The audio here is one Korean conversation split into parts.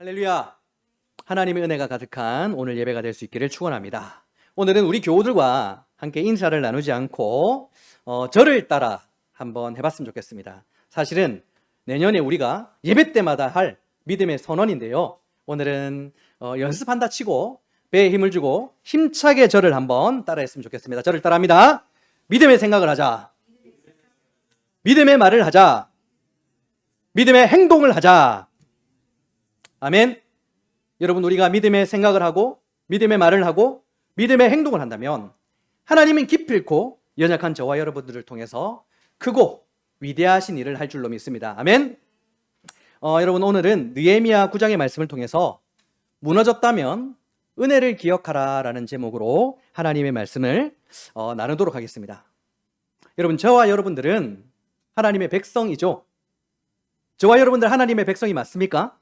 할렐루야! 하나님의 은혜가 가득한 오늘 예배가 될 수 있기를 축원합니다. 오늘은 우리 교우들과 함께 인사를 나누지 않고 저를 따라 한번 해봤으면 좋겠습니다. 사실은 내년에 우리가 예배 때마다 할 믿음의 선언인데요. 오늘은 연습한다 치고 배에 힘을 주고 힘차게 저를 한번 따라했으면 좋겠습니다. 저를 따라합니다. 믿음의 생각을 하자. 믿음의 말을 하자. 믿음의 행동을 하자. 아멘. 여러분, 우리가 믿음의 생각을 하고 믿음의 말을 하고 믿음의 행동을 한다면 하나님은 기필코 연약한 저와 여러분들을 통해서 크고 위대하신 일을 할 줄로 믿습니다. 아멘. 여러분, 오늘은 느헤미야 9장의 말씀을 통해서 무너졌다면 은혜를 기억하라 라는 제목으로 하나님의 말씀을 나누도록 하겠습니다. 여러분, 저와 여러분들은 하나님의 백성이죠. 저와 여러분들 하나님의 백성이 맞습니까?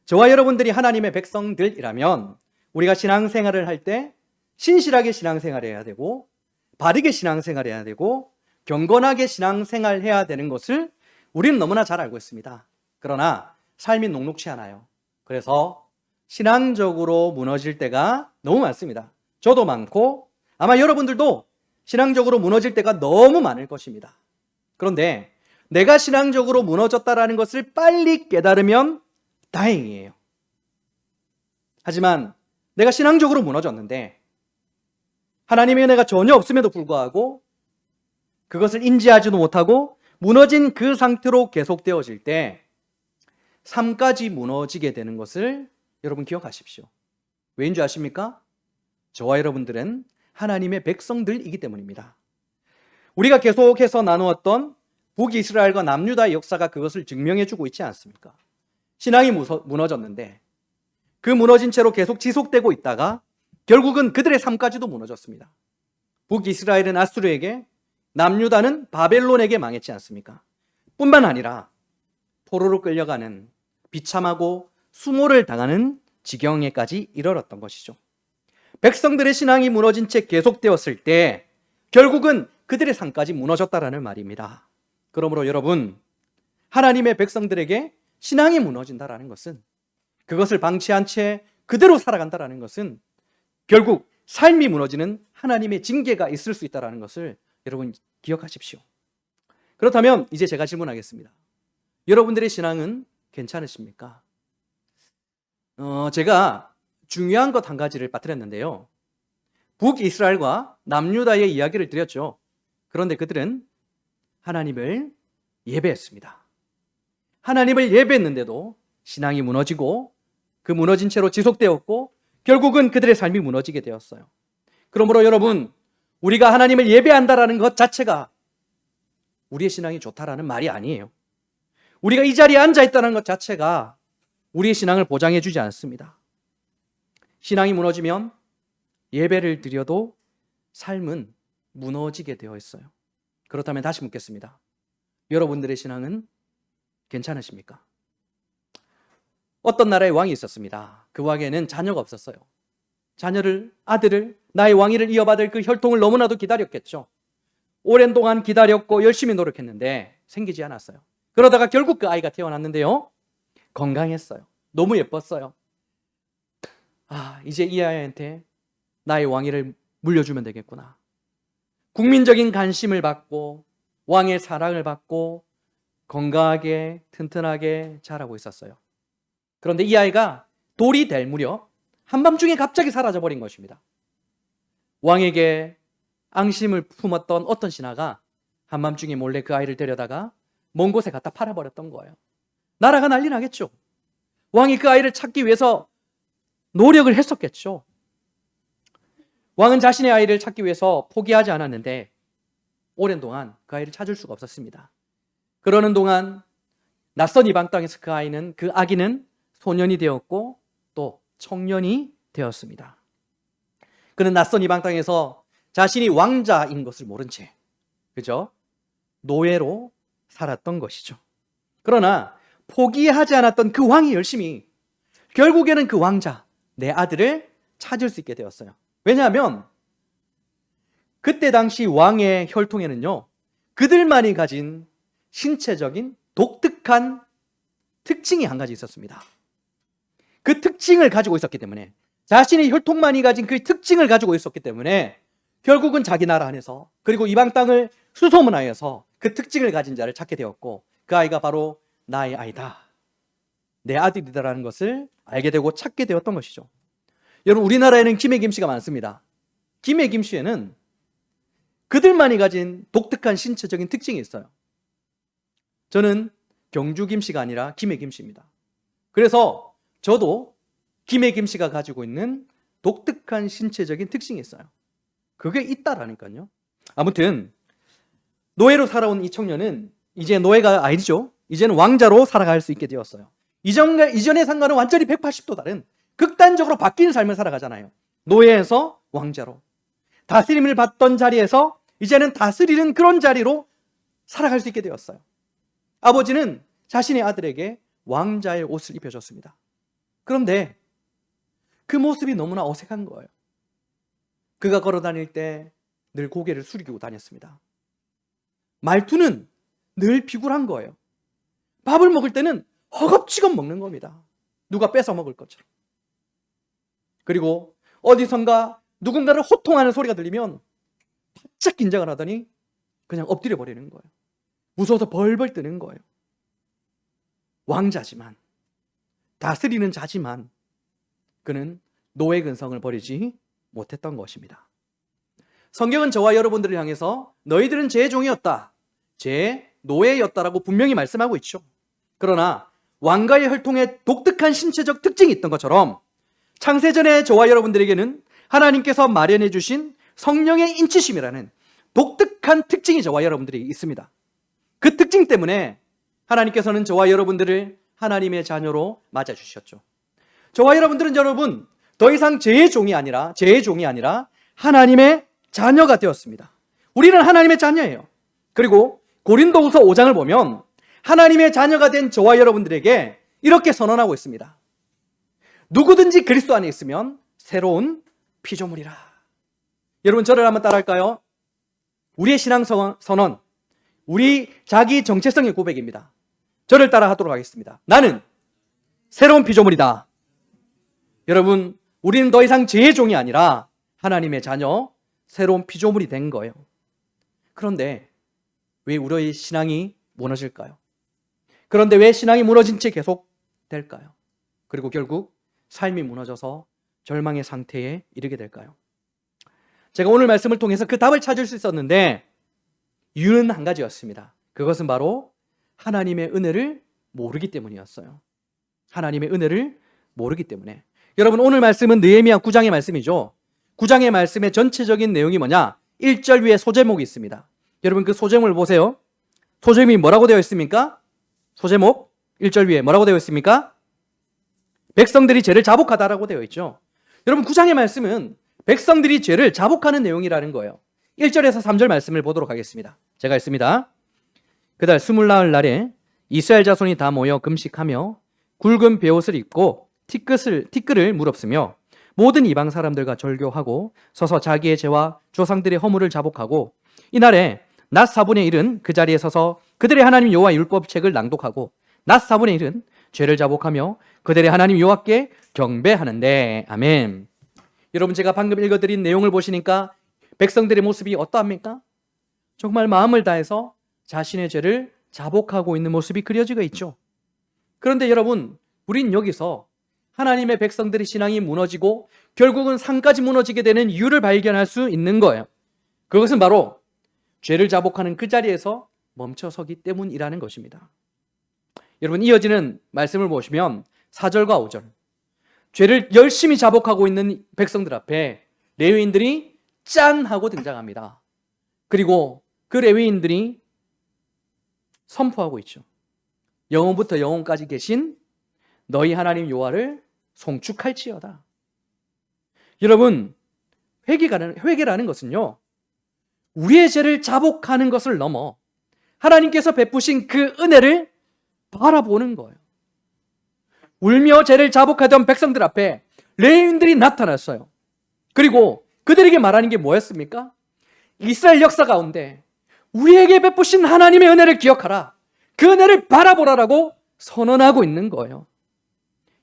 저와 여러분들이 하나님의 백성들이라면 우리가 신앙생활을 할 때 신실하게 신앙생활해야 되고 바르게 신앙생활해야 되고 경건하게 신앙생활해야 되는 것을 우리는 너무나 잘 알고 있습니다. 그러나 삶이 녹록치 않아요. 그래서 신앙적으로 무너질 때가 너무 많습니다. 저도 많고 아마 여러분들도 신앙적으로 무너질 때가 너무 많을 것입니다. 그런데 내가 신앙적으로 무너졌다라는 것을 빨리 깨달으면 다행이에요. 하지만 내가 신앙적으로 무너졌는데 하나님의 은혜가 전혀 없음에도 불구하고 그것을 인지하지도 못하고 무너진 그 상태로 계속되어질 때 삶까지 무너지게 되는 것을 여러분 기억하십시오. 왜인 줄 아십니까? 저와 여러분들은 하나님의 백성들이기 때문입니다. 우리가 계속해서 나누었던 북이스라엘과 남유다의 역사가 그것을 증명해주고 있지 않습니까? 신앙이 무너졌는데 그 무너진 채로 계속 지속되고 있다가 결국은 그들의 삶까지도 무너졌습니다. 북이스라엘은 아수르에게, 남유다는 바벨론에게 망했지 않습니까? 뿐만 아니라 포로로 끌려가는 비참하고 수모를 당하는 지경에까지 이르렀던 것이죠. 백성들의 신앙이 무너진 채 계속되었을 때 결국은 그들의 삶까지 무너졌다라는 말입니다. 그러므로 여러분, 하나님의 백성들에게 신앙이 무너진다라는 것은, 그것을 방치한 채 그대로 살아간다라는 것은 결국 삶이 무너지는 하나님의 징계가 있을 수 있다라는 것을 여러분 기억하십시오. 그렇다면 이제 제가 질문하겠습니다. 여러분들의 신앙은 괜찮으십니까? 제가 중요한 것 한 가지를 빠뜨렸는데요. 북이스라엘과 남유다의 이야기를 드렸죠. 그런데 그들은 하나님을 예배했습니다. 하나님을 예배했는데도 신앙이 무너지고 그 무너진 채로 지속되었고 결국은 그들의 삶이 무너지게 되었어요. 그러므로 여러분, 우리가 하나님을 예배한다라는 것 자체가 우리의 신앙이 좋다라는 말이 아니에요. 우리가 이 자리에 앉아있다는 것 자체가 우리의 신앙을 보장해 주지 않습니다. 신앙이 무너지면 예배를 드려도 삶은 무너지게 되어 있어요. 그렇다면 다시 묻겠습니다. 여러분들의 신앙은 괜찮으십니까? 어떤 나라의 왕이 있었습니다. 그 왕에는 자녀가 없었어요. 아들을, 나의 왕위를 이어받을 그 혈통을 너무나도 기다렸겠죠. 오랜 동안 기다렸고 열심히 노력했는데 생기지 않았어요. 그러다가 결국 그 아이가 태어났는데요, 건강했어요. 너무 예뻤어요. 이제 이 아이한테 나의 왕위를 물려주면 되겠구나. 국민적인 관심을 받고 왕의 사랑을 받고 건강하게 튼튼하게 자라고 있었어요. 그런데 이 아이가 돌이 될 무렵 한밤중에 갑자기 사라져버린 것입니다. 왕에게 앙심을 품었던 어떤 신하가 한밤중에 몰래 그 아이를 데려다가 먼 곳에 갖다 팔아버렸던 거예요. 나라가 난리 나겠죠. 왕이 그 아이를 찾기 위해서 노력을 했었겠죠. 왕은 자신의 아이를 찾기 위해서 포기하지 않았는데 오랜 동안 그 아이를 찾을 수가 없었습니다. 그러는 동안 낯선 이방 땅에서 그 아기는 소년이 되었고 또 청년이 되었습니다. 그는 낯선 이방 땅에서 자신이 왕자인 것을 모른 채 그저 노예로 살았던 것이죠. 그러나 포기하지 않았던 그 왕이 열심히 결국에는 그 왕자, 내 아들을 찾을 수 있게 되었어요. 왜냐하면 그때 당시 왕의 혈통에는요, 그들만이 가진 신체적인 독특한 특징이 한 가지 있었습니다. 그 특징을 가지고 있었기 때문에, 자신의 혈통만이 가진 그 특징을 가지고 있었기 때문에 결국은 자기 나라 안에서, 그리고 이방 땅을 수소문하여서 그 특징을 가진 자를 찾게 되었고, 그 아이가 바로 나의 아이다, 내 아들이다라는 것을 알게 되고 찾게 되었던 것이죠. 여러분, 우리나라에는 김해 김씨가 많습니다. 김해 김씨에는 그들만이 가진 독특한 신체적인 특징이 있어요. 저는 경주 김씨가 아니라 김해 김씨입니다. 그래서 저도 김해 김씨가 가지고 있는 독특한 신체적인 특징이 있어요. 그게 있다라니까요. 아무튼 노예로 살아온 이 청년은 이제 노예가 아니죠. 이제는 왕자로 살아갈 수 있게 되었어요. 이전의 상과는 완전히 180도 다른 극단적으로 바뀐 삶을 살아가잖아요. 노예에서 왕자로, 다스림을 받던 자리에서 이제는 다스리는 그런 자리로 살아갈 수 있게 되었어요. 아버지는 자신의 아들에게 왕자의 옷을 입혀줬습니다. 그런데 그 모습이 너무나 어색한 거예요. 그가 걸어 다닐 때 늘 고개를 숙이고 다녔습니다. 말투는 늘 비굴한 거예요. 밥을 먹을 때는 허겁지겁 먹는 겁니다. 누가 뺏어 먹을 것처럼. 그리고 어디선가 누군가를 호통하는 소리가 들리면 바짝 긴장을 하더니 그냥 엎드려 버리는 거예요. 무서워서 벌벌 뜨는 거예요. 왕자지만, 다스리는 자지만 그는 노예 근성을 버리지 못했던 것입니다. 성경은 저와 여러분들을 향해서 너희들은 제 종이었다, 제 노예였다라고 분명히 말씀하고 있죠. 그러나 왕가의 혈통에 독특한 신체적 특징이 있던 것처럼 창세전에 저와 여러분들에게는 하나님께서 마련해 주신 성령의 인치심이라는 독특한 특징이 저와 여러분들이 있습니다. 그 특징 때문에 하나님께서는 저와 여러분들을 하나님의 자녀로 맞아주셨죠. 저와 여러분들은 여러분 더 이상 제 종이 아니라 하나님의 자녀가 되었습니다. 우리는 하나님의 자녀예요. 그리고 고린도후서 5장을 보면 하나님의 자녀가 된 저와 여러분들에게 이렇게 선언하고 있습니다. 누구든지 그리스도 안에 있으면 새로운 피조물이라. 여러분, 저를 한번 따라할까요? 우리의 신앙 선언, 우리 자기 정체성의 고백입니다. 저를 따라 하도록 하겠습니다. 나는 새로운 피조물이다. 여러분, 우리는 더 이상 제 종이 아니라 하나님의 자녀, 새로운 피조물이 된 거예요. 그런데 왜 우리의 신앙이 무너질까요? 그런데 왜 신앙이 무너진 채 계속 될까요? 그리고 결국 삶이 무너져서 절망의 상태에 이르게 될까요? 제가 오늘 말씀을 통해서 그 답을 찾을 수 있었는데 이유는 한 가지였습니다. 그것은 바로 하나님의 은혜를 모르기 때문이었어요. 하나님의 은혜를 모르기 때문에. 여러분, 오늘 말씀은 느헤미야 9장의 말씀이죠. 9장의 말씀의 전체적인 내용이 뭐냐? 1절 위에 소제목이 있습니다. 여러분, 그 소제목을 보세요. 소제목이 뭐라고 되어 있습니까? 소제목 1절 위에 뭐라고 되어 있습니까? 백성들이 죄를 자복하다라고 되어 있죠. 여러분, 9장의 말씀은 백성들이 죄를 자복하는 내용이라는 거예요. 1절에서 3절 말씀을 보도록 하겠습니다. 제가 읽습니다. 그달 24날 이스라엘 자손이 다 모여 금식하며 굵은 베옷을 입고 티끌을 물었으며 모든 이방 사람들과 절교하고 서서 자기의 죄와 조상들의 허물을 자복하고 이날에 낮 4분의 1은 그 자리에 서서 그들의 하나님 여호와 율법책을 낭독하고 낮 4분의 1은 죄를 자복하며 그들의 하나님 여호와께 경배하는데. 아멘. 여러분, 제가 방금 읽어드린 내용을 보시니까 백성들의 모습이 어떠합니까? 정말 마음을 다해서 자신의 죄를 자복하고 있는 모습이 그려지고 있죠. 그런데 여러분, 우린 여기서 하나님의 백성들의 신앙이 무너지고 결국은 산까지 무너지게 되는 이유를 발견할 수 있는 거예요. 그것은 바로 죄를 자복하는 그 자리에서 멈춰서기 때문이라는 것입니다. 여러분, 이어지는 말씀을 보시면 4절과 5절, 죄를 열심히 자복하고 있는 백성들 앞에 레위인들이 짠 하고 등장합니다. 그리고 그 레위인들이 선포하고 있죠. 영원부터 영원까지 계신 너희 하나님 여호와를 송축할지어다. 여러분, 회개라는 것은요, 우리의 죄를 자복하는 것을 넘어 하나님께서 베푸신 그 은혜를 바라보는 거예요. 울며 죄를 자복하던 백성들 앞에 레위인들이 나타났어요. 그리고 그들에게 말하는 게 뭐였습니까? 이스라엘 역사 가운데 우리에게 베푸신 하나님의 은혜를 기억하라, 그 은혜를 바라보라라고 선언하고 있는 거예요.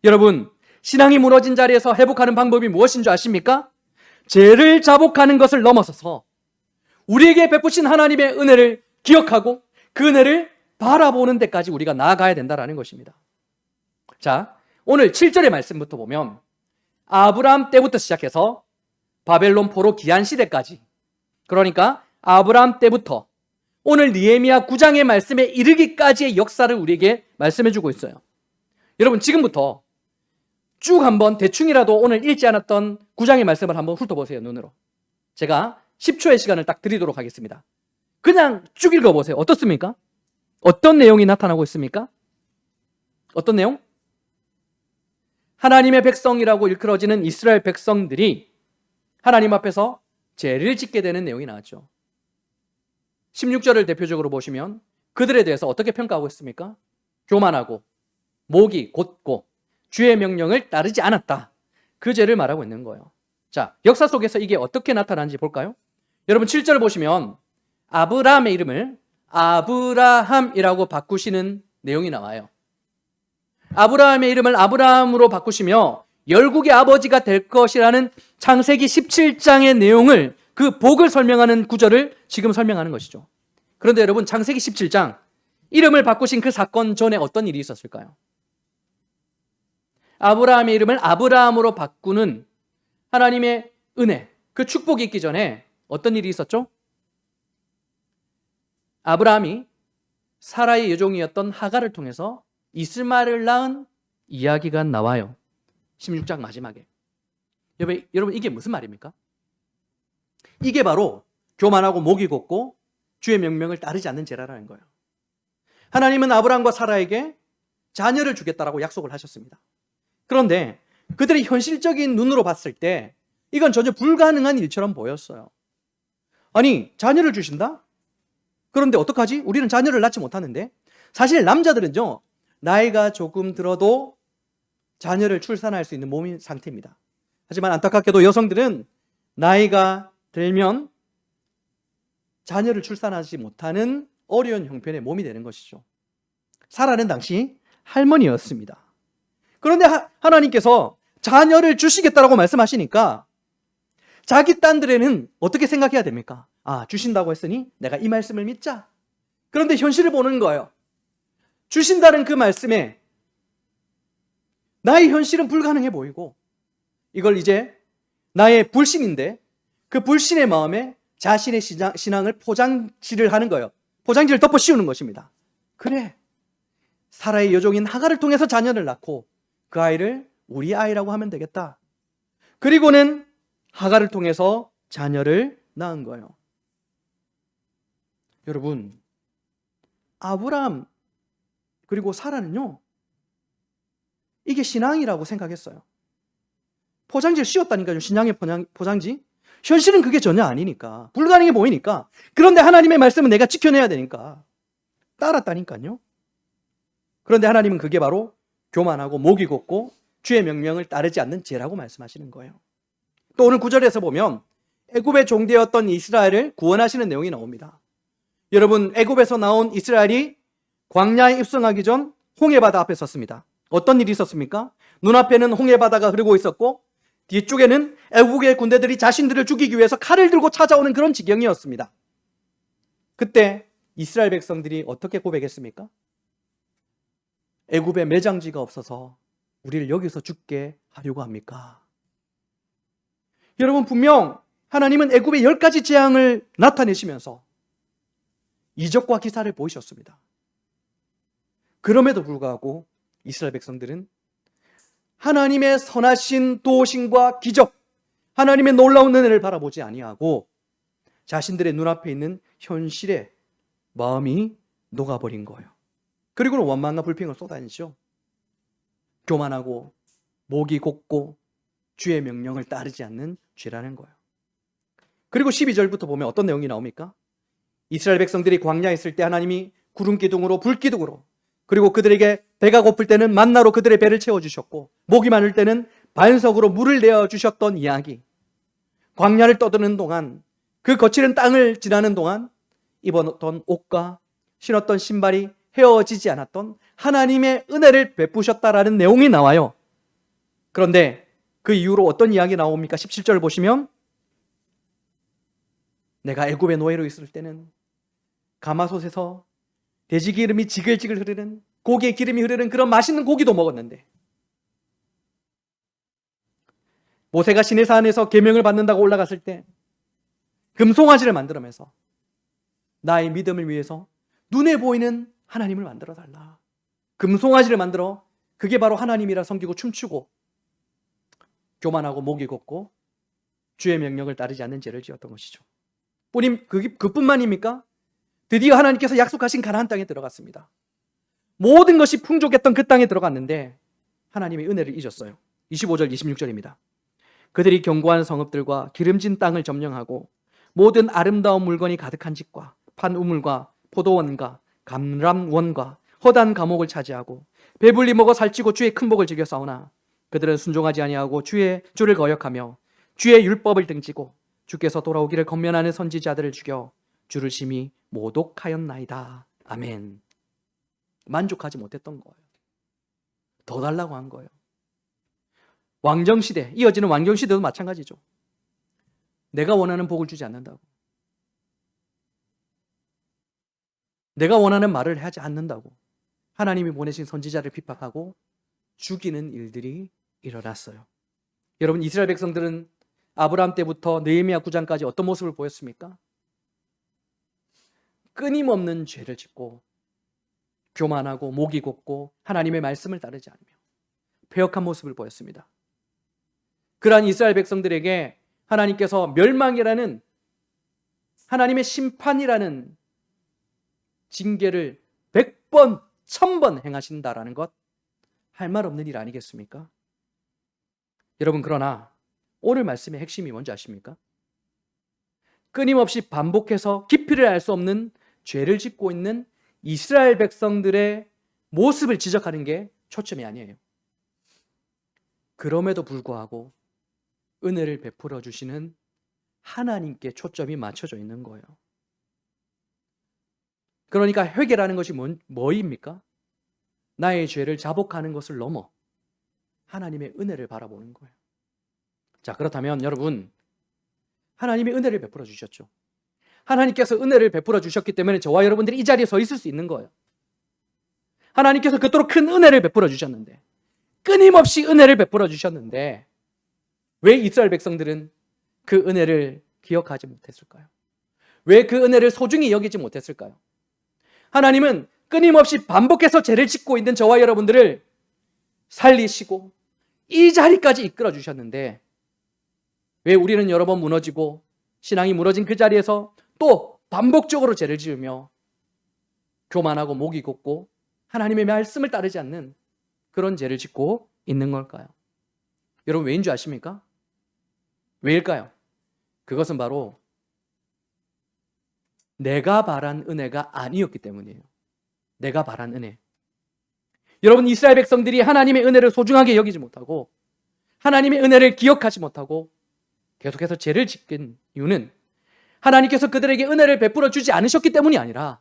여러분, 신앙이 무너진 자리에서 회복하는 방법이 무엇인 줄 아십니까? 죄를 자복하는 것을 넘어서서 우리에게 베푸신 하나님의 은혜를 기억하고 그 은혜를 바라보는 데까지 우리가 나아가야 된다는 것입니다. 자, 오늘 7절의 말씀부터 보면 아브라함 때부터 시작해서 바벨론 포로 기한 시대까지, 그러니까 아브라함 때부터 오늘 느헤미야 9장의 말씀에 이르기까지의 역사를 우리에게 말씀해 주고 있어요. 여러분, 지금부터 쭉 한번 대충이라도 오늘 읽지 않았던 9장의 말씀을 한번 훑어보세요, 눈으로. 제가 10초의 시간을 딱 드리도록 하겠습니다. 그냥 쭉 읽어보세요. 어떻습니까? 어떤 내용이 나타나고 있습니까? 어떤 내용? 하나님의 백성이라고 일컬어지는 이스라엘 백성들이 하나님 앞에서 죄를 짓게 되는 내용이 나왔죠. 16절을 대표적으로 보시면 그들에 대해서 어떻게 평가하고 있습니까? 교만하고 목이 곧고 주의 명령을 따르지 않았다. 그 죄를 말하고 있는 거예요. 자, 역사 속에서 이게 어떻게 나타나는지 볼까요? 여러분 7절 보시면 아브라함의 이름을 아브라함이라고 바꾸시는 내용이 나와요. 아브라함의 이름을 아브라함으로 바꾸시며 열국의 아버지가 될 것이라는 창세기 17장의 내용을, 그 복을 설명하는 구절을 지금 설명하는 것이죠. 그런데 여러분, 창세기 17장 이름을 바꾸신 그 사건 전에 어떤 일이 있었을까요? 아브라함의 이름을 아브라함으로 바꾸는 하나님의 은혜, 그 축복이 있기 전에 어떤 일이 있었죠? 아브라함이 사라의 여종이었던 하갈을 통해서 이스마엘을 낳은 이야기가 나와요. 16장 마지막에. 여러분, 이게 무슨 말입니까? 이게 바로 교만하고 목이 곧고 주의 명령을 따르지 않는 죄라는 거예요. 하나님은 아브라함과 사라에게 자녀를 주겠다라고 약속을 하셨습니다. 그런데 그들이 현실적인 눈으로 봤을 때 이건 전혀 불가능한 일처럼 보였어요. 아니, 자녀를 주신다? 그런데 어떡하지? 우리는 자녀를 낳지 못하는데. 사실 남자들은요, 나이가 조금 들어도 자녀를 출산할 수 있는 몸인 상태입니다. 하지만 안타깝게도 여성들은 나이가 들면 자녀를 출산하지 못하는 어려운 형편의 몸이 되는 것이죠. 사라는 당시 할머니였습니다. 그런데 하나님께서 자녀를 주시겠다라고 말씀하시니까 자기 딴들에는 어떻게 생각해야 됩니까? 아, 주신다고 했으니 내가 이 말씀을 믿자. 그런데 현실을 보는 거예요. 주신다는 그 말씀에 나의 현실은 불가능해 보이고, 이걸 이제 나의 불신인데 그 불신의 마음에 자신의 신앙을 포장지를 하는 거예요. 포장지를 덮어 씌우는 것입니다. 그래, 사라의 여종인 하갈을 통해서 자녀를 낳고 그 아이를 우리 아이라고 하면 되겠다. 그리고는 하갈을 통해서 자녀를 낳은 거예요. 여러분, 아브라함 그리고 사라는요, 이게 신앙이라고 생각했어요. 포장지를 씌웠다니까요. 신앙의 포장지. 현실은 그게 전혀 아니니까, 불가능해 보이니까, 그런데 하나님의 말씀은 내가 지켜내야 되니까 따랐다니까요. 그런데 하나님은 그게 바로 교만하고 목이 곧고 주의 명령을 따르지 않는 죄라고 말씀하시는 거예요. 또 오늘 9절에서 보면 애굽의 종되었던 이스라엘을 구원하시는 내용이 나옵니다. 여러분, 애굽에서 나온 이스라엘이 광야에 입성하기 전 홍해바다 앞에 섰습니다. 어떤 일이 있었습니까? 눈앞에는 홍해바다가 흐르고 있었고 뒤쪽에는 애국의 군대들이 자신들을 죽이기 위해서 칼을 들고 찾아오는 그런 지경이었습니다. 그때 이스라엘 백성들이 어떻게 고백했습니까? 애굽에 매장지가 없어서 우리를 여기서 죽게 하려고 합니까? 여러분, 분명 하나님은 애굽의 10가지 재앙을 나타내시면서 이적과 기사를 보이셨습니다. 그럼에도 불구하고 이스라엘 백성들은 하나님의 선하신 도우심과 기적, 하나님의 놀라운 은혜를 바라보지 아니하고 자신들의 눈앞에 있는 현실에 마음이 녹아버린 거예요. 그리고는 원망과 불평을 쏟아내죠. 교만하고 목이 곧고 주의 명령을 따르지 않는 죄라는 거예요. 그리고 12절부터 보면 어떤 내용이 나옵니까? 이스라엘 백성들이 광야에 있을 때 하나님이 구름 기둥으로 불 기둥으로, 그리고 그들에게 배가 고플 때는 만나로 그들의 배를 채워주셨고 목이 마를 때는 반석으로 물을 내어주셨던 이야기, 광야를 떠드는 동안, 그 거칠은 땅을 지나는 동안 입었던 옷과 신었던 신발이 헤어지지 않았던 하나님의 은혜를 베푸셨다라는 내용이 나와요. 그런데 그 이후로 어떤 이야기 나옵니까? 17절 보시면 내가 애굽의 노예로 있을 때는 가마솥에서 돼지 기름이 지글지글 흐르는, 고기의 기름이 흐르는 그런 맛있는 고기도 먹었는데, 모세가 시내산에서 계명을 받는다고 올라갔을 때 금송아지를 만들어내서 나의 믿음을 위해서 눈에 보이는 하나님을 만들어 달라. 금송아지를 만들어 그게 바로 하나님이라 섬기고 춤추고 교만하고 목이 곱고 주의 명령을 따르지 않는 죄를 지었던 것이죠. 그뿐만입니까? 드디어 하나님께서 약속하신 가나안 땅에 들어갔습니다. 모든 것이 풍족했던 그 땅에 들어갔는데 하나님의 은혜를 잊었어요. 25절 26절입니다. 그들이 견고한 성읍들과 기름진 땅을 점령하고 모든 아름다운 물건이 가득한 집과 판우물과 포도원과 감람원과 허다한 감옥을 차지하고 배불리 먹어 살찌고 주의 큰 복을 즐겨 싸우나 그들은 순종하지 아니하고 주를 거역하며 주의 율법을 등지고 주께서 돌아오기를 권면하는 선지자들을 죽여 주를 심히 모독하였나이다. 아멘. 만족하지 못했던 거예요. 더 달라고 한 거예요. 왕정시대, 이어지는 왕정시대도 마찬가지죠. 내가 원하는 복을 주지 않는다고, 내가 원하는 말을 하지 않는다고 하나님이 보내신 선지자를 핍박하고 죽이는 일들이 일어났어요. 여러분, 이스라엘 백성들은 아브라함 때부터 느헤미야 9장까지 어떤 모습을 보였습니까? 끊임없는 죄를 짓고 교만하고 목이 곱고 하나님의 말씀을 따르지 않으며 패역한 모습을 보였습니다. 그러한 이스라엘 백성들에게 하나님께서 멸망이라는, 하나님의 심판이라는 징계를 100번, 1000번 행하신다라는 것, 할 말 없는 일 아니겠습니까? 여러분, 그러나 오늘 말씀의 핵심이 뭔지 아십니까? 끊임없이 반복해서 깊이를 알 수 없는 죄를 짓고 있는 이스라엘 백성들의 모습을 지적하는 게 초점이 아니에요. 그럼에도 불구하고 은혜를 베풀어 주시는 하나님께 초점이 맞춰져 있는 거예요. 그러니까 회개라는 것이 뭐입니까? 나의 죄를 자복하는 것을 넘어 하나님의 은혜를 바라보는 거예요. 자, 그렇다면 여러분, 하나님이 은혜를 베풀어 주셨죠. 하나님께서 은혜를 베풀어 주셨기 때문에 저와 여러분들이 이 자리에 서 있을 수 있는 거예요. 하나님께서 그토록 큰 은혜를 베풀어 주셨는데, 끊임없이 은혜를 베풀어 주셨는데 왜 이스라엘 백성들은 그 은혜를 기억하지 못했을까요? 왜 그 은혜를 소중히 여기지 못했을까요? 하나님은 끊임없이 반복해서 죄를 짓고 있는 저와 여러분들을 살리시고 이 자리까지 이끌어 주셨는데 왜 우리는 여러 번 무너지고 신앙이 무너진 그 자리에서 또 반복적으로 죄를 지으며 교만하고 목이 곱고 하나님의 말씀을 따르지 않는 그런 죄를 짓고 있는 걸까요? 여러분, 왜인 줄 아십니까? 왜일까요? 그것은 바로 내가 바란 은혜가 아니었기 때문이에요. 내가 바란 은혜. 여러분, 이스라엘 백성들이 하나님의 은혜를 소중하게 여기지 못하고 하나님의 은혜를 기억하지 못하고 계속해서 죄를 짓는 이유는 하나님께서 그들에게 은혜를 베풀어 주지 않으셨기 때문이 아니라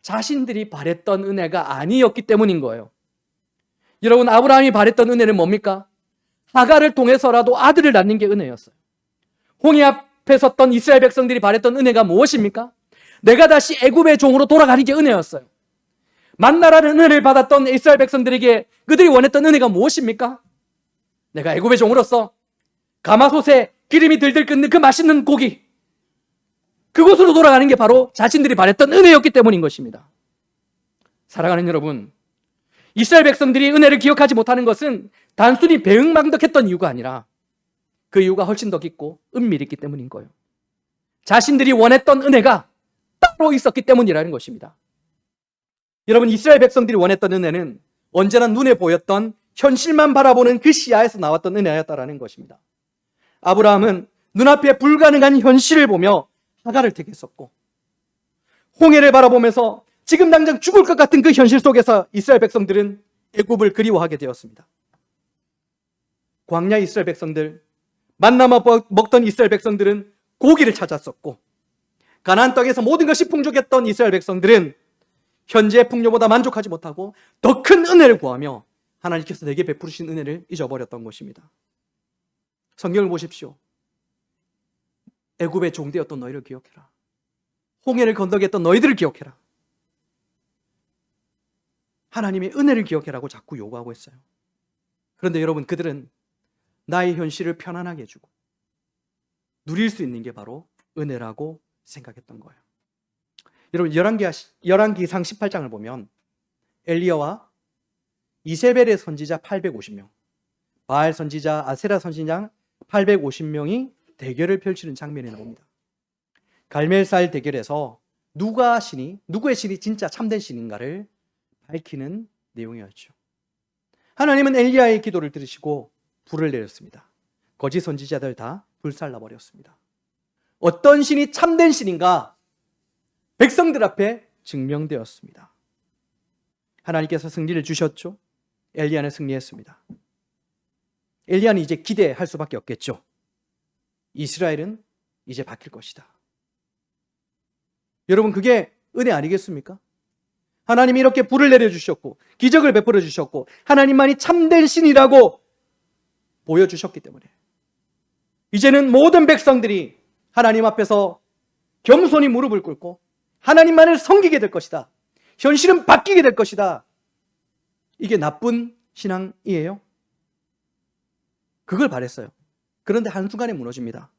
자신들이 바랬던 은혜가 아니었기 때문인 거예요. 여러분, 아브라함이 바랬던 은혜는 뭡니까? 하갈을 통해서라도 아들을 낳는 게 은혜였어요. 홍해 앞에 섰던 이스라엘 백성들이 바랬던 은혜가 무엇입니까? 내가 다시 애굽의 종으로 돌아가는 게 은혜였어요. 만나라는 은혜를 받았던 이스라엘 백성들에게 그들이 원했던 은혜가 무엇입니까? 내가 애굽의 종으로서 가마솥에 기름이 들들 끓는 그 맛있는 고기, 그곳으로 돌아가는 게 바로 자신들이 바랬던 은혜였기 때문인 것입니다. 사랑하는 여러분, 이스라엘 백성들이 은혜를 기억하지 못하는 것은 단순히 배은망덕했던 이유가 아니라 그 이유가 훨씬 더 깊고 은밀히 있기 때문인 거예요. 자신들이 원했던 은혜가 따로 있었기 때문이라는 것입니다. 여러분, 이스라엘 백성들이 원했던 은혜는 언제나 눈에 보였던 현실만 바라보는 그 시야에서 나왔던 은혜였다라는 것입니다. 아브라함은 눈앞에 불가능한 현실을 보며 하갈을 택했었고, 홍해를 바라보면서 지금 당장 죽을 것 같은 그 현실 속에서 이스라엘 백성들은 애굽을 그리워하게 되었습니다. 광야 이스라엘 백성들, 만나 먹던 이스라엘 백성들은 고기를 찾았었고, 가나안 땅에서 모든 것이 풍족했던 이스라엘 백성들은 현재의 풍요보다 만족하지 못하고 더 큰 은혜를 구하며 하나님께서 내게 베푸신 은혜를 잊어버렸던 것입니다. 성경을 보십시오. 애굽의 종되었던 너희를 기억해라. 홍해를 건너겠던 너희들을 기억해라. 하나님의 은혜를 기억해라고 자꾸 요구하고 있어요. 그런데 여러분, 그들은 나의 현실을 편안하게 해주고 누릴 수 있는 게 바로 은혜라고 생각했던 거예요. 여러분, 열왕기상 18장을 보면 엘리야와 이세벨의 선지자 850명, 바알 선지자, 아세라 선지자 850명이 대결을 펼치는 장면이 나옵니다. 갈멜살 대결에서 누구의 신이 진짜 참된 신인가를 밝히는 내용이었죠. 하나님은 엘리야의 기도를 들으시고 불을 내렸습니다. 거짓 선지자들 다 불살라 버렸습니다. 어떤 신이 참된 신인가 백성들 앞에 증명되었습니다. 하나님께서 승리를 주셨죠. 엘리야는 승리했습니다. 엘리야는 이제 기대할 수밖에 없겠죠. 이스라엘은 이제 바뀔 것이다. 여러분, 그게 은혜 아니겠습니까? 하나님이 이렇게 불을 내려주셨고 기적을 베풀어 주셨고 하나님만이 참된 신이라고 보여주셨기 때문에 이제는 모든 백성들이 하나님 앞에서 겸손히 무릎을 꿇고 하나님만을 섬기게 될 것이다. 현실은 바뀌게 될 것이다. 이게 나쁜 신앙이에요? 그걸 바랬어요. 그런데 한순간에 무너집니다.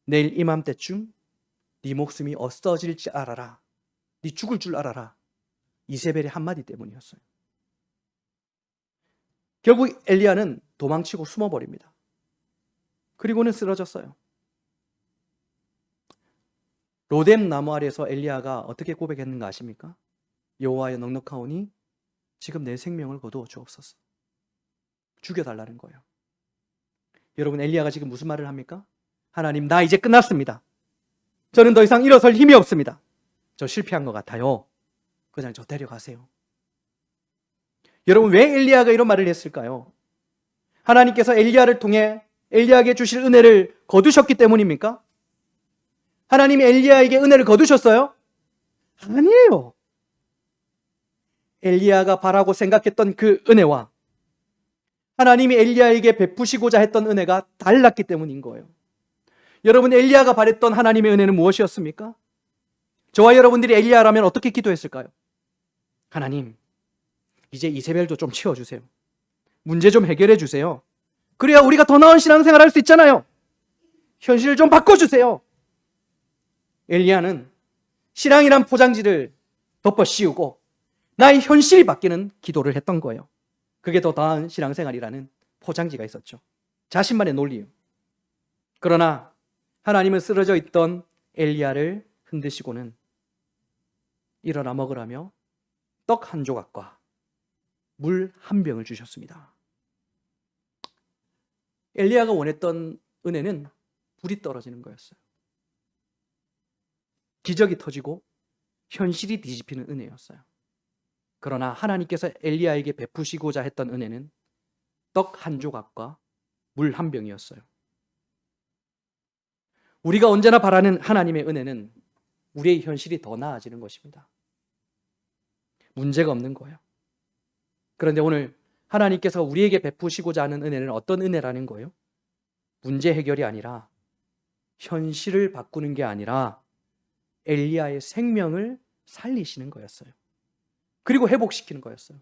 내일 이맘때쯤 네 목숨이 없어질지 알아라. 네 죽을 줄 알아라. 이세벨의 한마디 때문이었어요. 결국 엘리야는 도망치고 숨어버립니다. 그리고는 쓰러졌어요. 로뎀 나무 아래에서 엘리야가 어떻게 고백했는가 아십니까? 여호와여 넉넉하오니 지금 내 생명을 거두어 주옵소서. 죽여달라는 거예요. 여러분, 엘리야가 지금 무슨 말을 합니까? 하나님, 나 이제 끝났습니다. 저는 더 이상 일어설 힘이 없습니다. 저 실패한 것 같아요. 그냥 저 데려가세요. 여러분, 왜 엘리야가 이런 말을 했을까요? 하나님께서 엘리야를 통해 엘리야에게 주실 은혜를 거두셨기 때문입니까? 하나님이 엘리야에게 은혜를 거두셨어요? 아니에요. 엘리야가 바라고 생각했던 그 은혜와 하나님이 엘리야에게 베푸시고자 했던 은혜가 달랐기 때문인 거예요. 여러분, 엘리야가 바랬던 하나님의 은혜는 무엇이었습니까? 저와 여러분들이 엘리야라면 어떻게 기도했을까요? 하나님, 이제 이세벨도 좀 치워주세요. 문제 좀 해결해 주세요. 그래야 우리가 더 나은 신앙생활 할 수 있잖아요. 현실을 좀 바꿔주세요. 엘리야는 신앙이란 포장지를 덮어 씌우고 나의 현실이 바뀌는 기도를 했던 거예요. 그게 더 나은 신앙생활이라는 포장지가 있었죠. 자신만의 논리예요. 그러나 하나님은 쓰러져 있던 엘리야를 흔드시고는 일어나 먹으라며 떡 한 조각과 물 한 병을 주셨습니다. 엘리야가 원했던 은혜는 불이 떨어지는 거였어요. 기적이 터지고 현실이 뒤집히는 은혜였어요. 그러나 하나님께서 엘리야에게 베푸시고자 했던 은혜는 떡 한 조각과 물 한 병이었어요. 우리가 언제나 바라는 하나님의 은혜는 우리의 현실이 더 나아지는 것입니다. 문제가 없는 거예요. 그런데 오늘 하나님께서 우리에게 베푸시고자 하는 은혜는 어떤 은혜라는 거예요? 문제 해결이 아니라 현실을 바꾸는 게 아니라 엘리야의 생명을 살리시는 거였어요. 그리고 회복시키는 거였어요.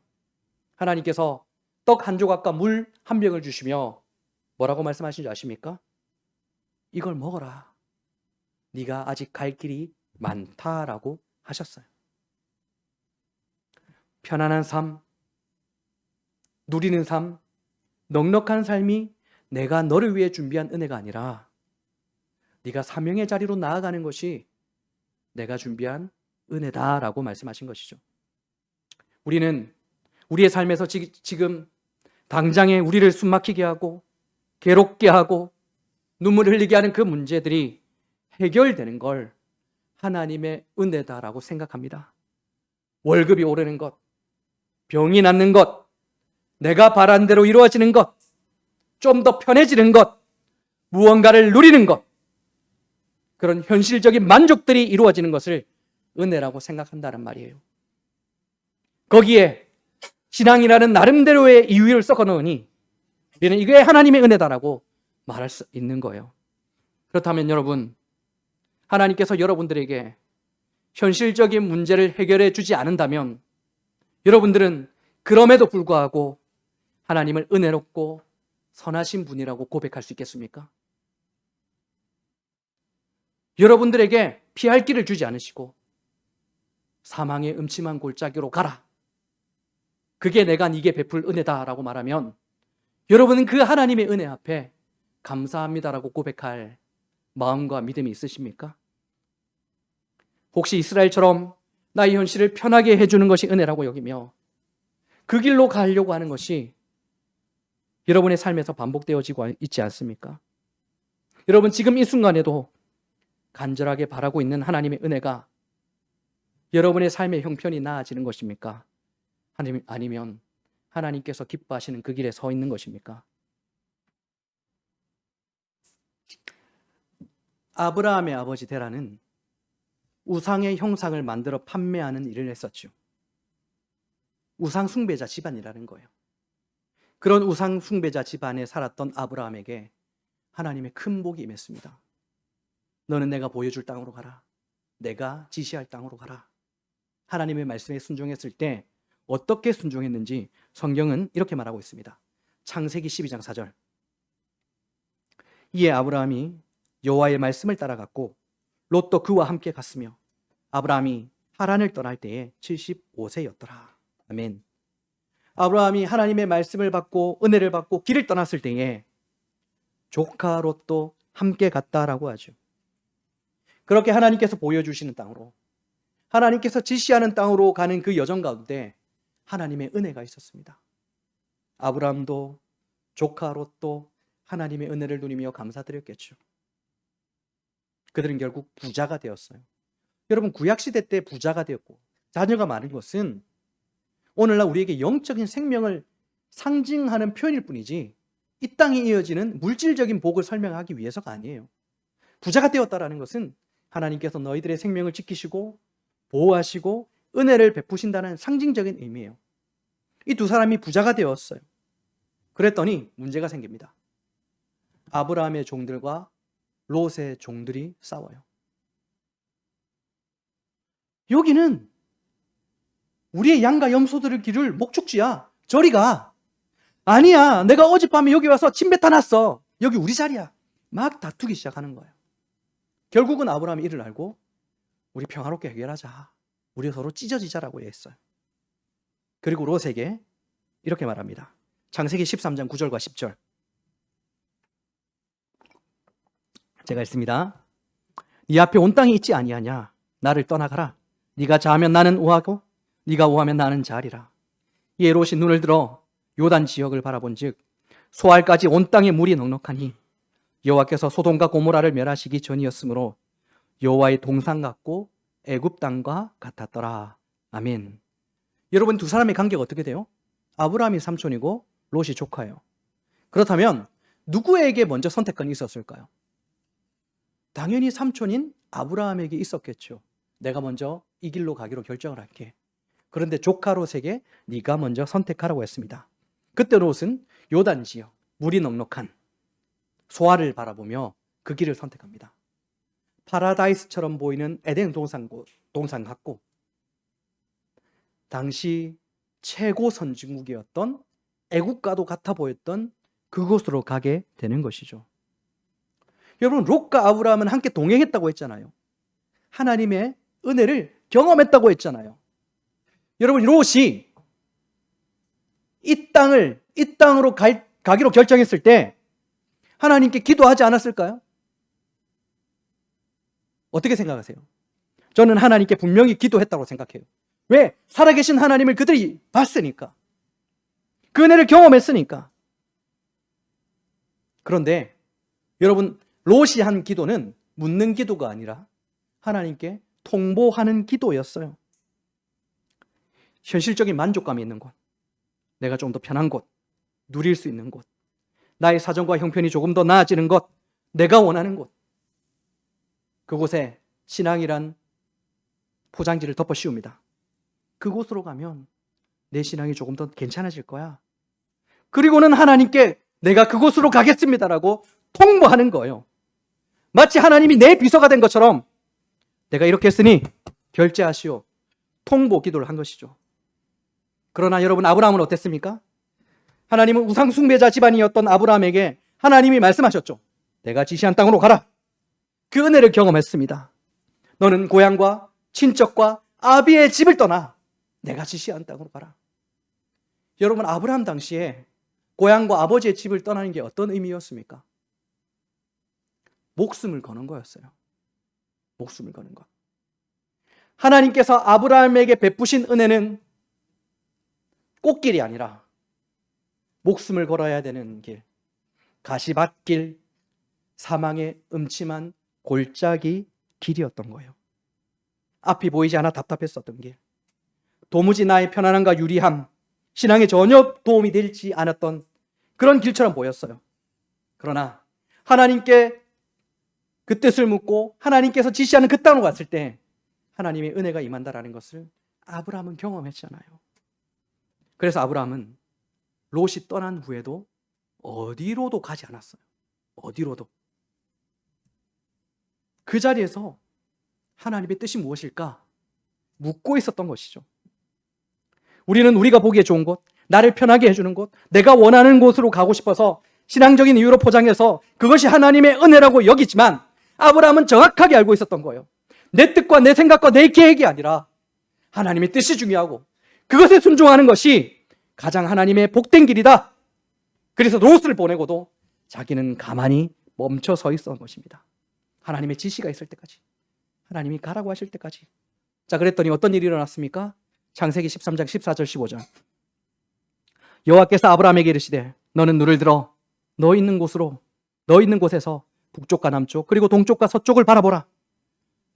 하나님께서 떡 한 조각과 물 한 병을 주시며 뭐라고 말씀하신 줄 아십니까? 이걸 먹어라. 네가 아직 갈 길이 많다라고 하셨어요. 편안한 삶, 누리는 삶, 넉넉한 삶이 내가 너를 위해 준비한 은혜가 아니라 네가 사명의 자리로 나아가는 것이 내가 준비한 은혜다라고 말씀하신 것이죠. 우리는 우리의 삶에서 지금 당장에 우리를 숨막히게 하고 괴롭게 하고 눈물 흘리게 하는 그 문제들이 해결되는 걸 하나님의 은혜다라고 생각합니다. 월급이 오르는 것, 병이 낫는 것, 내가 바란 대로 이루어지는 것, 좀 더 편해지는 것, 무언가를 누리는 것, 그런 현실적인 만족들이 이루어지는 것을 은혜라고 생각한다는 말이에요. 거기에 신앙이라는 나름대로의 이유를 섞어 넣으니 우리는 이게 하나님의 은혜다라고 말할 수 있는 거예요. 그렇다면 여러분, 하나님께서 여러분들에게 현실적인 문제를 해결해 주지 않는다면 여러분들은 그럼에도 불구하고 하나님을 은혜롭고 선하신 분이라고 고백할 수 있겠습니까? 여러분들에게 피할 길을 주지 않으시고 사망의 음침한 골짜기로 가라, 그게 내가 네게 베풀 은혜다라고 말하면 여러분은 그 하나님의 은혜 앞에 감사합니다라고 고백할 마음과 믿음이 있으십니까? 혹시 이스라엘처럼 나의 현실을 편하게 해주는 것이 은혜라고 여기며 그 길로 가려고 하는 것이 여러분의 삶에서 반복되어지고 있지 않습니까? 여러분, 지금 이 순간에도 간절하게 바라고 있는 하나님의 은혜가 여러분의 삶의 형편이 나아지는 것입니까? 아니면 하나님께서 기뻐하시는 그 길에 서 있는 것입니까? 아브라함의 아버지 데라는 우상의 형상을 만들어 판매하는 일을 했었죠. 우상 숭배자 집안이라는 거예요. 그런 우상 숭배자 집안에 살았던 아브라함에게 하나님의 큰 복이 임했습니다. 너는 내가 보여줄 땅으로 가라. 내가 지시할 땅으로 가라. 하나님의 말씀에 순종했을 때 어떻게 순종했는지 성경은 이렇게 말하고 있습니다. 창세기 12장 4절. 이에 아브라함이 여호와의 말씀을 따라갔고 롯도 그와 함께 갔으며 아브라함이 하란을 떠날 때에 75세였더라. 아멘. 아브라함이 하나님의 말씀을 받고 은혜를 받고 길을 떠났을 때에 조카 롯도 함께 갔다라고 하죠. 그렇게 하나님께서 보여주시는 땅으로, 하나님께서 지시하는 땅으로 가는 그 여정 가운데 하나님의 은혜가 있었습니다. 아브라함도 조카 롯도 하나님의 은혜를 누리며 감사드렸겠죠. 그들은 결국 부자가 되었어요. 여러분, 구약시대 때 부자가 되었고 자녀가 많은 것은 오늘날 우리에게 영적인 생명을 상징하는 표현일 뿐이지 이 땅에 이어지는 물질적인 복을 설명하기 위해서가 아니에요. 부자가 되었다라는 것은 하나님께서 너희들의 생명을 지키시고 보호하시고 은혜를 베푸신다는 상징적인 의미예요. 이 두 사람이 부자가 되었어요. 그랬더니 문제가 생깁니다. 아브라함의 종들과 롯의 종들이 싸워요. 여기는 우리의 양과 염소들을 기를 목축지야. 저리 가. 아니야, 내가 어젯밤에 여기 와서 침 뱉어놨어. 여기 우리 자리야. 막 다투기 시작하는 거예요. 결국은 아브라함이 이를 알고 우리 평화롭게 해결하자. 우리 서로 찢어지자라고 했어요. 그리고 롯에게 이렇게 말합니다. 창세기 13장 9절과 10절. 제가 읽습니다. 네 앞에 온 땅이 있지 아니하냐? 나를 떠나가라. 네가 자하면 나는 우하고 네가 우하면 나는 자리라. 이에 롯이 눈을 들어 요단 지역을 바라본즉 소알까지 온 땅에 물이 넉넉하니 여호와께서 소돔과 고모라를 멸하시기 전이었으므로 여호와의 동상 같고 애굽 땅과 같았더라. 아멘. 여러분, 두 사람의 관계가 어떻게 돼요? 아브라함이 삼촌이고 롯이 조카예요. 그렇다면 누구에게 먼저 선택권이 있었을까요? 당연히 삼촌인 아브라함에게 있었겠죠. 내가 먼저 이 길로 가기로 결정을 할게. 그런데 조카 롯에게 네가 먼저 선택하라고 했습니다. 그때 롯은 요단 지역, 물이 넉넉한 소알을 바라보며 그 길을 선택합니다. 파라다이스처럼 보이는 에덴 동산 같고 당시 최고 선진국이었던 애국과도 같아 보였던 그곳으로 가게 되는 것이죠. 여러분, 롯과 아브라함은 함께 동행했다고 했잖아요. 하나님의 은혜를 경험했다고 했잖아요. 여러분, 롯이 이 땅으로 가기로 결정했을 때 하나님께 기도하지 않았을까요? 어떻게 생각하세요? 저는 하나님께 분명히 기도했다고 생각해요. 왜? 살아계신 하나님을 그들이 봤으니까. 그 은혜를 경험했으니까. 그런데 여러분, 롯이 한 기도는 묻는 기도가 아니라 하나님께 통보하는 기도였어요. 현실적인 만족감이 있는 곳, 내가 좀 더 편한 곳, 누릴 수 있는 곳, 나의 사정과 형편이 조금 더 나아지는 곳, 내가 원하는 곳, 그곳에 신앙이란 포장지를 덮어 씌웁니다. 그곳으로 가면 내 신앙이 조금 더 괜찮아질 거야. 그리고는 하나님께 내가 그곳으로 가겠습니다라고 통보하는 거예요. 마치 하나님이 내 비서가 된 것처럼 내가 이렇게 했으니 결제하시오. 통보 기도를 한 것이죠. 그러나 여러분, 아브라함은 어땠습니까? 하나님은 우상 숭배자 집안이었던 아브라함에게 하나님이 말씀하셨죠. 내가 지시한 땅으로 가라. 그 은혜를 경험했습니다. 너는 고향과 친척과 아비의 집을 떠나 내가 지시한 땅으로 가라. 여러분, 아브라함 당시에 고향과 아버지의 집을 떠나는 게 어떤 의미였습니까? 목숨을 거는 거였어요. 목숨을 거는 것. 하나님께서 아브라함에게 베푸신 은혜는 꽃길이 아니라 목숨을 걸어야 되는 길, 가시밭길, 사망의 음침한 골짜기 길이었던 거예요. 앞이 보이지 않아 답답했었던 길, 도무지 나의 편안함과 유리함, 신앙에 전혀 도움이 되지 않았던 그런 길처럼 보였어요. 그러나 하나님께 그 뜻을 묻고 하나님께서 지시하는 그 땅으로 갔을 때 하나님의 은혜가 임한다라는 것을 아브라함은 경험했잖아요. 그래서 아브라함은 롯이 떠난 후에도 어디로도 가지 않았어요. 어디로도. 그 자리에서 하나님의 뜻이 무엇일까 묻고 있었던 것이죠. 우리는 우리가 보기에 좋은 곳, 나를 편하게 해주는 곳, 내가 원하는 곳으로 가고 싶어서 신앙적인 이유로 포장해서 그것이 하나님의 은혜라고 여기지만 아브라함은 정확하게 알고 있었던 거예요. 내 뜻과 내 생각과 내 계획이 아니라 하나님의 뜻이 중요하고 그것에 순종하는 것이 가장 하나님의 복된 길이다. 그래서 롯을 보내고도 자기는 가만히 멈춰 서 있었던 것입니다. 하나님의 지시가 있을 때까지, 하나님이 가라고 하실 때까지. 자, 그랬더니 어떤 일이 일어났습니까? 창세기 13장 14절 15절. 여호와께서 아브라함에게 이르시되 너는 눈을 들어 너 있는 곳에서 북쪽과 남쪽 그리고 동쪽과 서쪽을 바라보라.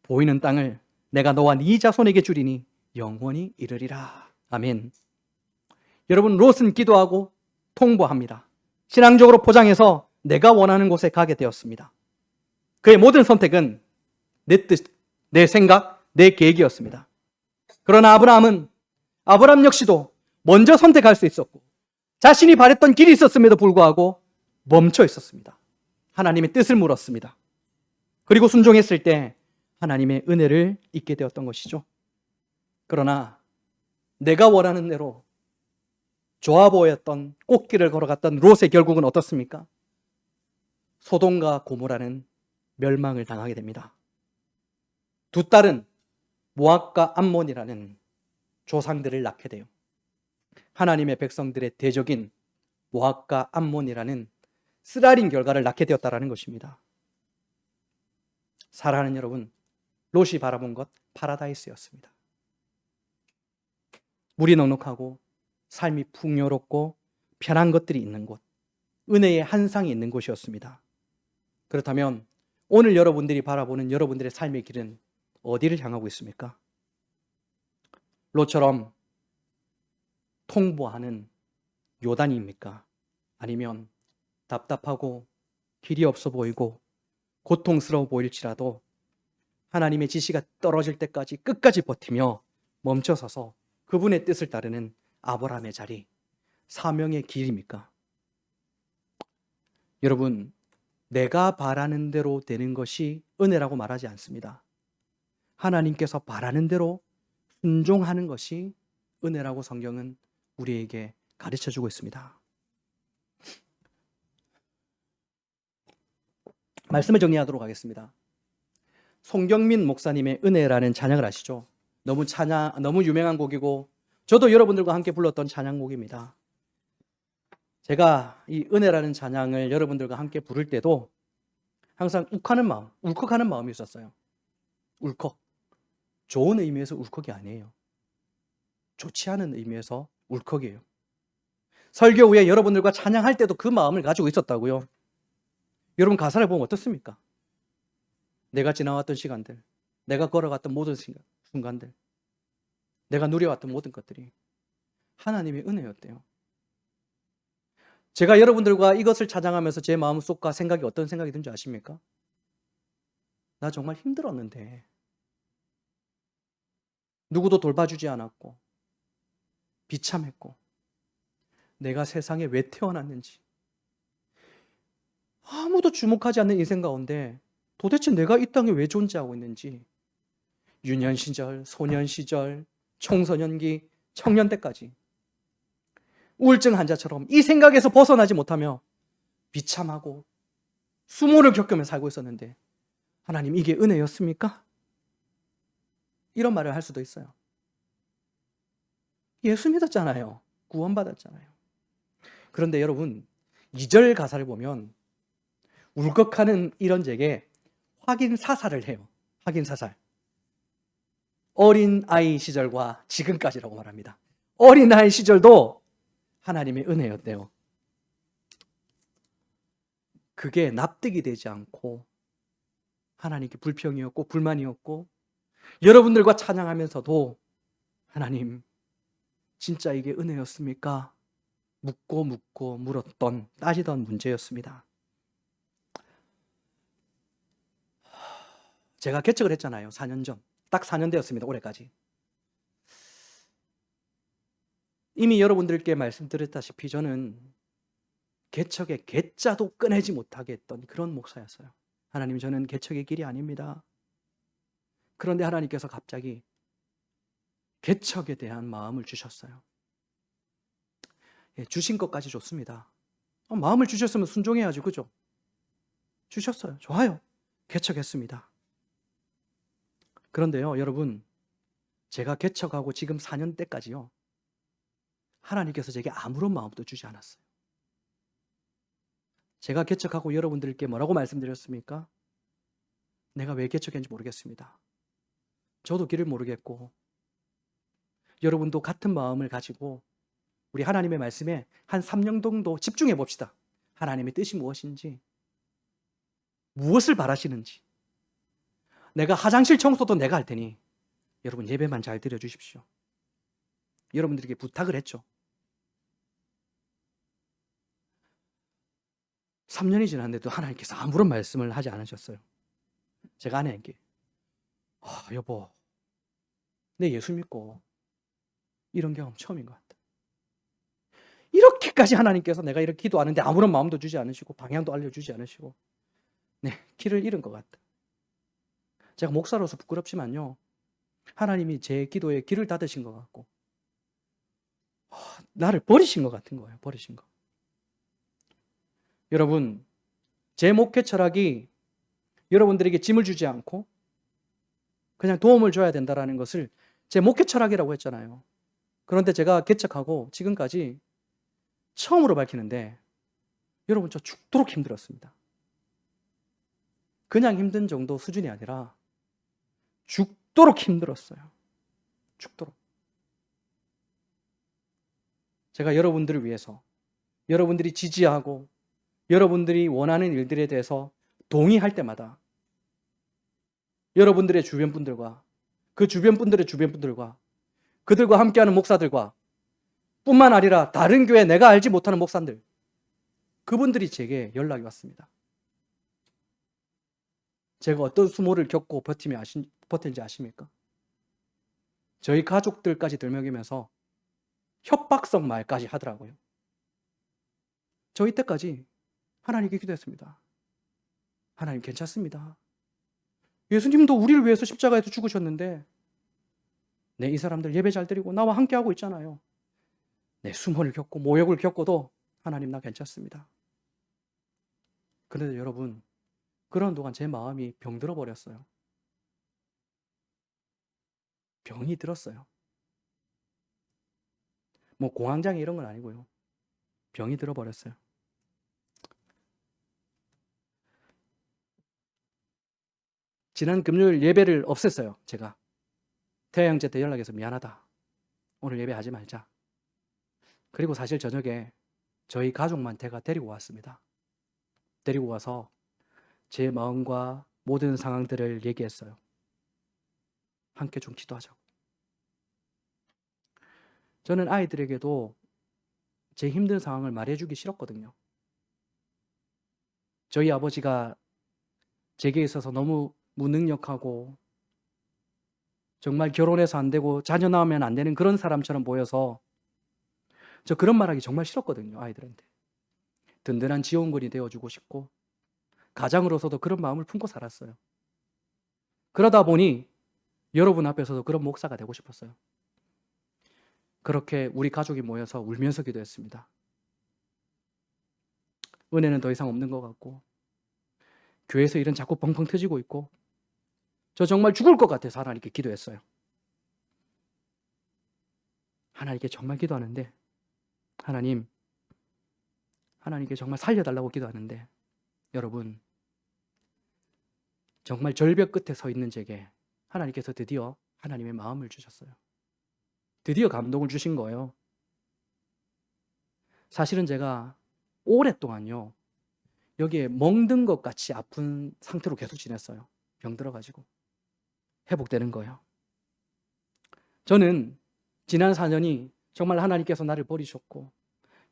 보이는 땅을 내가 너와 네 자손에게 주리니 영원히 이르리라. 아멘. 여러분, 롯은 기도하고 통보합니다. 신앙적으로 포장해서 내가 원하는 곳에 가게 되었습니다. 그의 모든 선택은 내 뜻, 내 생각, 내 계획이었습니다. 그러나 아브라함 역시도 먼저 선택할 수 있었고 자신이 바랬던 길이 있었음에도 불구하고 멈춰 있었습니다. 하나님의 뜻을 물었습니다. 그리고 순종했을 때 하나님의 은혜를 잊게 되었던 것이죠. 그러나 내가 원하는 대로 좋아 보였던 꽃길을 걸어갔던 롯의 결국은 어떻습니까? 소돔과 고모라는 멸망을 당하게 됩니다. 두 딸은 모압과 암몬이라는 조상들을 낳게 돼요. 하나님의 백성들의 대적인 모압과 암몬이라는 쓰라린 결과를 낳게 되었다는 것입니다. 사랑하는 여러분, 롯이 바라본 것 파라다이스였습니다. 물이 넉넉하고 삶이 풍요롭고 편한 것들이 있는 곳, 은혜의 한상이 있는 곳이었습니다. 그렇다면 오늘 여러분들이 바라보는 여러분들의 삶의 길은 어디를 향하고 있습니까? 롯처럼 통보하는 요단입니까? 아니면 답답하고 길이 없어 보이고 고통스러워 보일지라도 하나님의 지시가 떨어질 때까지 끝까지 버티며 멈춰서서 그분의 뜻을 따르는 아브라함의 자리, 사명의 길입니까? 여러분, 내가 바라는 대로 되는 것이 은혜라고 말하지 않습니다. 하나님께서 바라는 대로 순종하는 것이 은혜라고 성경은 우리에게 가르쳐주고 있습니다. 말씀을 정리하도록 하겠습니다. 송경민 목사님의 은혜라는 찬양을 아시죠? 너무 유명한 곡이고 저도 여러분들과 함께 불렀던 찬양곡입니다. 제가 이 은혜라는 찬양을 여러분들과 함께 부를 때도 항상 울컥하는 마음이 있었어요. 울컥. 좋은 의미에서 울컥이 아니에요. 좋지 않은 의미에서 울컥이에요. 설교 후에 여러분들과 찬양할 때도 그 마음을 가지고 있었다고요. 여러분, 가사를 보면 어떻습니까? 내가 지나왔던 시간들, 내가 걸어갔던 모든 순간들, 내가 누려왔던 모든 것들이 하나님의 은혜였대요. 제가 여러분들과 이것을 찬양하면서 제 마음속과 생각이 어떤 생각이 든지 아십니까? 나 정말 힘들었는데 누구도 돌봐주지 않았고 비참했고, 내가 세상에 왜 태어났는지, 아무도 주목하지 않는 인생 가운데 도대체 내가 이 땅에 왜 존재하고 있는지, 유년 시절, 소년 시절, 청소년기, 청년 때까지 우울증 환자처럼 이 생각에서 벗어나지 못하며 비참하고 수모를 겪으며 살고 있었는데, 하나님, 이게 은혜였습니까? 이런 말을 할 수도 있어요. 예수 믿었잖아요. 구원받았잖아요. 그런데 여러분, 2절 가사를 보면 울컥하는 이런 제게 확인 사살을 해요. 확인 사살. 어린 아이 시절과 지금까지라고 말합니다. 어린 아이 시절도 하나님의 은혜였대요. 그게 납득이 되지 않고 하나님께 불평이었고 불만이었고, 여러분들과 찬양하면서도 하나님, 진짜 이게 은혜였습니까? 묻고 물었던, 따지던 문제였습니다. 제가 개척을 했잖아요. 4년 전. 딱 4년 되었습니다. 올해까지. 이미 여러분들께 말씀드렸다시피 저는 개척의 개자도 꺼내지 못하게 했던 그런 목사였어요. 하나님, 저는 개척의 길이 아닙니다. 그런데 하나님께서 갑자기 개척에 대한 마음을 주셨어요. 예, 주신 것까지 좋습니다. 마음을 주셨으면 순종해야죠. 그죠? 주셨어요. 좋아요. 개척했습니다. 그런데요, 여러분, 제가 개척하고 지금 4년 때까지요, 하나님께서 제게 아무런 마음도 주지 않았어요. 제가 개척하고 여러분들께 뭐라고 말씀드렸습니까? 내가 왜 개척했는지 모르겠습니다. 저도 길을 모르겠고, 여러분도 같은 마음을 가지고 우리 하나님의 말씀에 한 3년 정도 집중해 봅시다. 하나님의 뜻이 무엇인지, 무엇을 바라시는지. 내가 화장실 청소도 내가 할 테니 여러분 예배만 잘 드려주십시오. 여러분들에게 부탁을 했죠. 3년이 지났는데도 하나님께서 아무런 말씀을 하지 않으셨어요. 제가 아내에게, 여보, 내 예수 믿고 이런 경험 처음인 것 같다. 이렇게까지 하나님께서 내가 이렇게 기도하는데 아무런 마음도 주지 않으시고 방향도 알려주지 않으시고 길을 잃은 것 같다. 제가 목사로서 부끄럽지만요, 하나님이 제 기도에 길을 닫으신 것 같고 나를 버리신 것 같은 거예요. 버리신 거. 여러분, 제 목회 철학이 여러분들에게 짐을 주지 않고 그냥 도움을 줘야 된다는 것을 제 목회 철학이라고 했잖아요. 그런데 제가 개척하고 지금까지 처음으로 밝히는데, 여러분, 저 죽도록 힘들었습니다. 그냥 힘든 정도 수준이 아니라 죽도록 힘들었어요. 죽도록. 제가 여러분들을 위해서, 여러분들이 지지하고 여러분들이 원하는 일들에 대해서 동의할 때마다 여러분들의 주변 분들과 그 주변 분들의 주변 분들과 그들과 함께하는 목사들과 뿐만 아니라 다른 교회 내가 알지 못하는 목사들, 그분들이 제게 연락이 왔습니다. 제가 어떤 수모를 겪고 버틴지 아십니까? 저희 가족들까지 들먹이면서 협박성 말까지 하더라고요. 저 이때까지 하나님께 기도했습니다. 하나님, 괜찮습니다. 예수님도 우리를 위해서 십자가에서 죽으셨는데 이 사람들 예배 잘 드리고 나와 함께하고 있잖아요. 수모를 겪고 모욕을 겪고도 하나님, 나 괜찮습니다. 그런데 여러분, 그런 동안 제 마음이 병들어 버렸어요. 병이 들었어요. 뭐 공황장애 이런 건 아니고요. 병이 들어버렸어요. 지난 금요일 예배를 없앴어요. 제가 태아 형제한테 연락해서 미안하다, 오늘 예배하지 말자. 그리고 사실 저녁에 저희 가족만 제가 데리고 왔습니다. 데리고 와서 제 마음과 모든 상황들을 얘기했어요. 함께 좀 기도하자고. 저는 아이들에게도 제 힘든 상황을 말해주기 싫었거든요. 저희 아버지가 제게 있어서 너무 무능력하고 정말 결혼해서 안 되고 자녀 낳으면 안 되는 그런 사람처럼 보여서 저 그런 말하기 정말 싫었거든요, 아이들한테. 든든한 지원군이 되어주고 싶고 가장으로서도 그런 마음을 품고 살았어요. 그러다 보니 여러분 앞에서도 그런 목사가 되고 싶었어요. 그렇게 우리 가족이 모여서 울면서 기도했습니다. 은혜는 더 이상 없는 것 같고 교회에서 일은 자꾸 펑펑 터지고 있고 저 정말 죽을 것 같아서 하나님께 기도했어요. 하나님께 정말 기도하는데 하나님께 정말 살려달라고 기도하는데 여러분 정말 절벽 끝에 서 있는 제게 하나님께서 드디어 하나님의 마음을 주셨어요. 드디어 감동을 주신 거예요. 사실은 제가 오랫동안요 여기에 멍든 것 같이 아픈 상태로 계속 지냈어요. 병들어가지고 회복되는 거예요. 저는 지난 4년이 정말 하나님께서 나를 버리셨고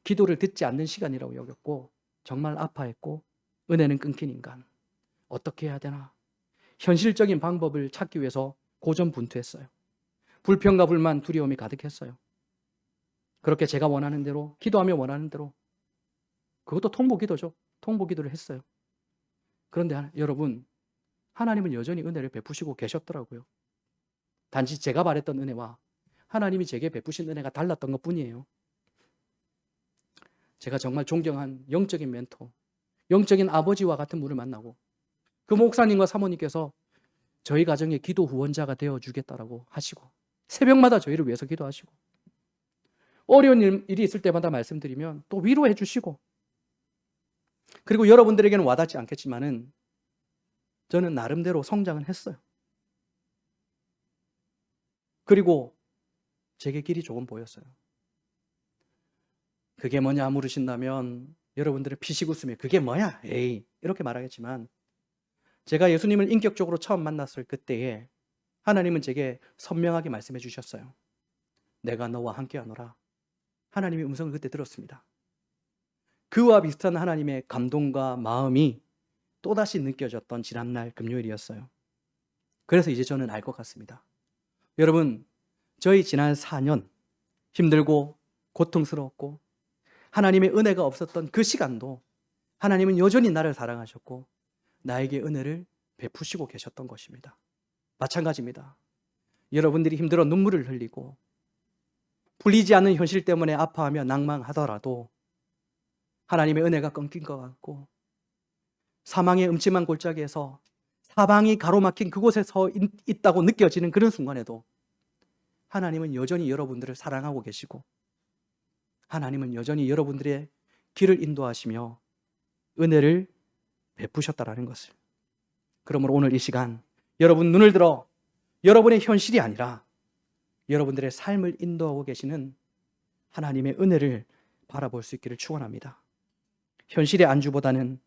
기도를 듣지 않는 시간이라고 여겼고 정말 아파했고 은혜는 끊긴 인간. 어떻게 해야 되나? 현실적인 방법을 찾기 위해서 고전분투했어요. 불평과 불만, 두려움이 가득했어요. 그렇게 제가 원하는 대로 기도하며 원하는 대로 그것도 통보기도죠. 통보기도를 했어요. 그런데 여러분 하나님은 여전히 은혜를 베푸시고 계셨더라고요. 단지 제가 바랬던 은혜와 하나님이 제게 베푸신 은혜가 달랐던 것뿐이에요. 제가 정말 존경한 영적인 멘토, 영적인 아버지와 같은 분을 만나고 그 목사님과 사모님께서 저희 가정의 기도 후원자가 되어주겠다라고 하시고 새벽마다 저희를 위해서 기도하시고 어려운 일이 있을 때마다 말씀드리면 또 위로해 주시고 그리고 여러분들에게는 와닿지 않겠지만은 저는 나름대로 성장은 했어요. 그리고 제게 길이 조금 보였어요. 그게 뭐냐 물으신다면 여러분들은 피식 웃으며 그게 뭐야? 에이 이렇게 말하겠지만 제가 예수님을 인격적으로 처음 만났을 그때에 하나님은 제게 선명하게 말씀해 주셨어요. 내가 너와 함께하노라. 하나님의 음성을 그때 들었습니다. 그와 비슷한 하나님의 감동과 마음이 또다시 느껴졌던 지난날 금요일이었어요. 그래서 이제 저는 알 것 같습니다. 여러분, 저희 지난 4년 힘들고 고통스러웠고 하나님의 은혜가 없었던 그 시간도 하나님은 여전히 나를 사랑하셨고 나에게 은혜를 베푸시고 계셨던 것입니다. 마찬가지입니다. 여러분들이 힘들어 눈물을 흘리고 풀리지 않는 현실 때문에 아파하며 낭망하더라도 하나님의 은혜가 끊긴 것 같고 사망의 음침한 골짜기에서 사방이 가로막힌 그곳에 서 있다고 느껴지는 그런 순간에도 하나님은 여전히 여러분들을 사랑하고 계시고 하나님은 여전히 여러분들의 길을 인도하시며 은혜를 베푸셨다라는 것을. 그러므로 오늘 이 시간 여러분 눈을 들어 여러분의 현실이 아니라 여러분들의 삶을 인도하고 계시는 하나님의 은혜를 바라볼 수 있기를 축원합니다. 현실의 안주보다는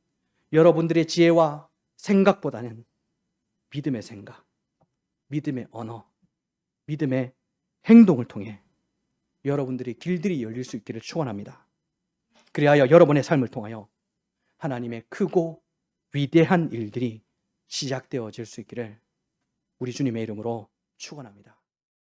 여러분들의 지혜와 생각보다는 믿음의 생각, 믿음의 언어, 믿음의 행동을 통해 여러분들의 길들이 열릴 수 있기를 축원합니다. 그리하여 여러분의 삶을 통하여 하나님의 크고 위대한 일들이 시작되어질 수 있기를 우리 주님의 이름으로 축원합니다.